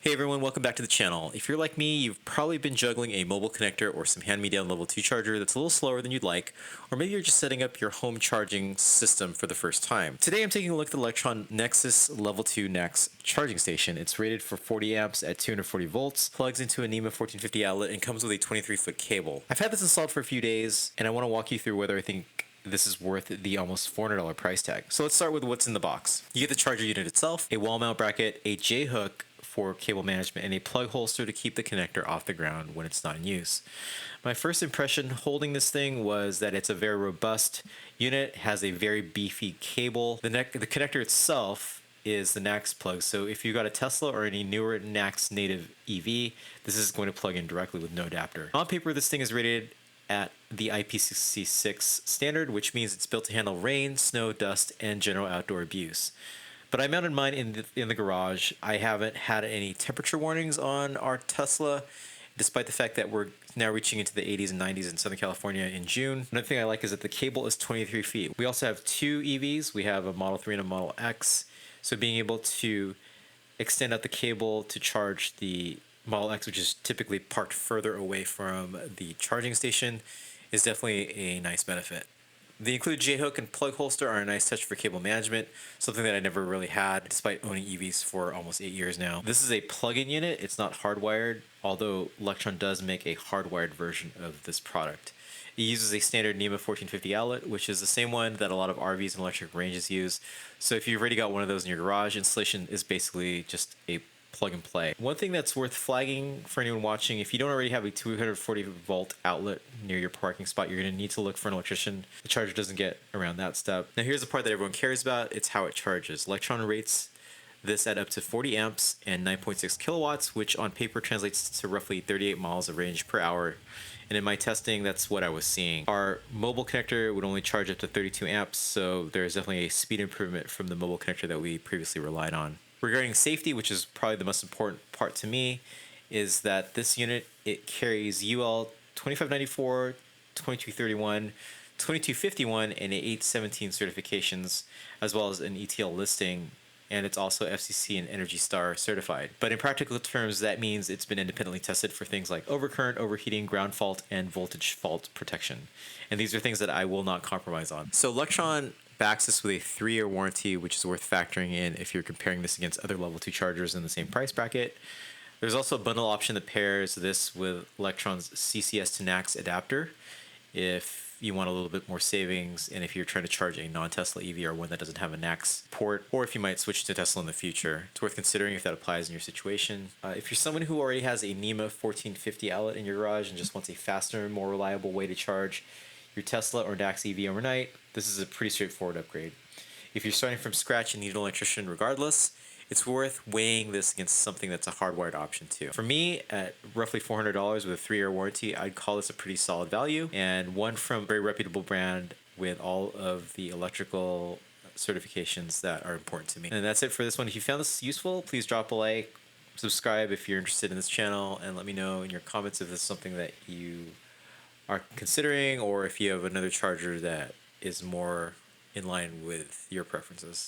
Hey everyone, welcome back to the channel. If you're like me, you've probably been juggling a mobile connector or some hand-me-down level 2 charger that's a little slower than you'd like, or maybe you're just setting up your home charging system for the first time. Today I'm taking a look at the Lectron NEXUS level 2 NACS charging station. It's rated for 40 amps at 240 volts, plugs into a NEMA 1450 outlet, and comes with a 23-foot cable. I've had this installed for a few days, and I want to walk you through whether I think this is worth the almost $400 price tag. So let's start with what's in the box. You get the charger unit itself, a wall mount bracket, a J-hook for cable management, and a plug holster to keep the connector off the ground when it's not in use. My first impression holding this thing was that it's a very robust unit, has a very beefy cable. The connector itself is the NACS plug, so if you got a Tesla or any newer NACS native EV, this is going to plug in directly with no adapter. On paper, this thing is rated at the IP66 standard, which means it's built to handle rain, snow, dust, and general outdoor abuse. But I mounted mine in the garage. I haven't had any temperature warnings on our Tesla, despite the fact that we're now reaching into the 80s and 90s in Southern California in June. Another thing I like is that the cable is 23 feet. We also have two EVs. We have a Model 3 and a Model X. So being able to extend out the cable to charge the Model X, which is typically parked further away from the charging station, is definitely a nice benefit. The included J-hook and plug holster are a nice touch for cable management, something that I never really had despite owning EVs for almost 8 years now. This is a plug-in unit. It's not hardwired, although Lectron does make a hardwired version of this product. It uses a standard NEMA 1450 outlet, which is the same one that a lot of RVs and electric ranges use. So if you've already got one of those in your garage, installation is basically just a plug and play. One thing that's worth flagging for anyone watching, if you don't already have a 240 volt outlet near your parking spot, you're going to need to look for an electrician. The charger doesn't get around that step. Now here's the part that everyone cares about. It's how it charges. Lectron rates this at up to 40 amps and 9.6 kilowatts, which on paper translates to roughly 38 miles of range per hour. And in my testing, that's what I was seeing. Our mobile connector would only charge up to 32 amps, so there's definitely a speed improvement from the mobile connector that we previously relied on. Regarding safety, which is probably the most important part to me, is that this unit, it carries UL 2594, 2231, 2251, and 817 certifications, as well as an ETL listing, and it's also FCC and Energy Star certified. But in practical terms, that means it's been independently tested for things like overcurrent, overheating, ground fault, and voltage fault protection. And these are things that I will not compromise on. So Lectron backs this with a 3-year warranty, which is worth factoring in if you're comparing this against other level 2 chargers in the same price bracket. There's also a bundle option that pairs this with Lectron's CCS to NACS adapter if you want a little bit more savings, and if you're trying to charge a non-Tesla EV or one that doesn't have a NACS port, or if you might switch to Tesla in the future. It's worth considering if that applies in your situation. If you're someone who already has a NEMA 1450 outlet in your garage and just wants a faster, more reliable way to charge your Tesla or NACS EV overnight, this is a pretty straightforward upgrade. If you're starting from scratch and need an electrician regardless, it's worth weighing this against something that's a hardwired option too. For me, at roughly $400 with a 3-year warranty, I'd call this a pretty solid value, and one from a very reputable brand with all of the electrical certifications that are important to me. And that's it for this one. If you found this useful, please drop a like, subscribe if you're interested in this channel, and let me know in your comments if this is something that you are considering, or if you have another charger that is more in line with your preferences.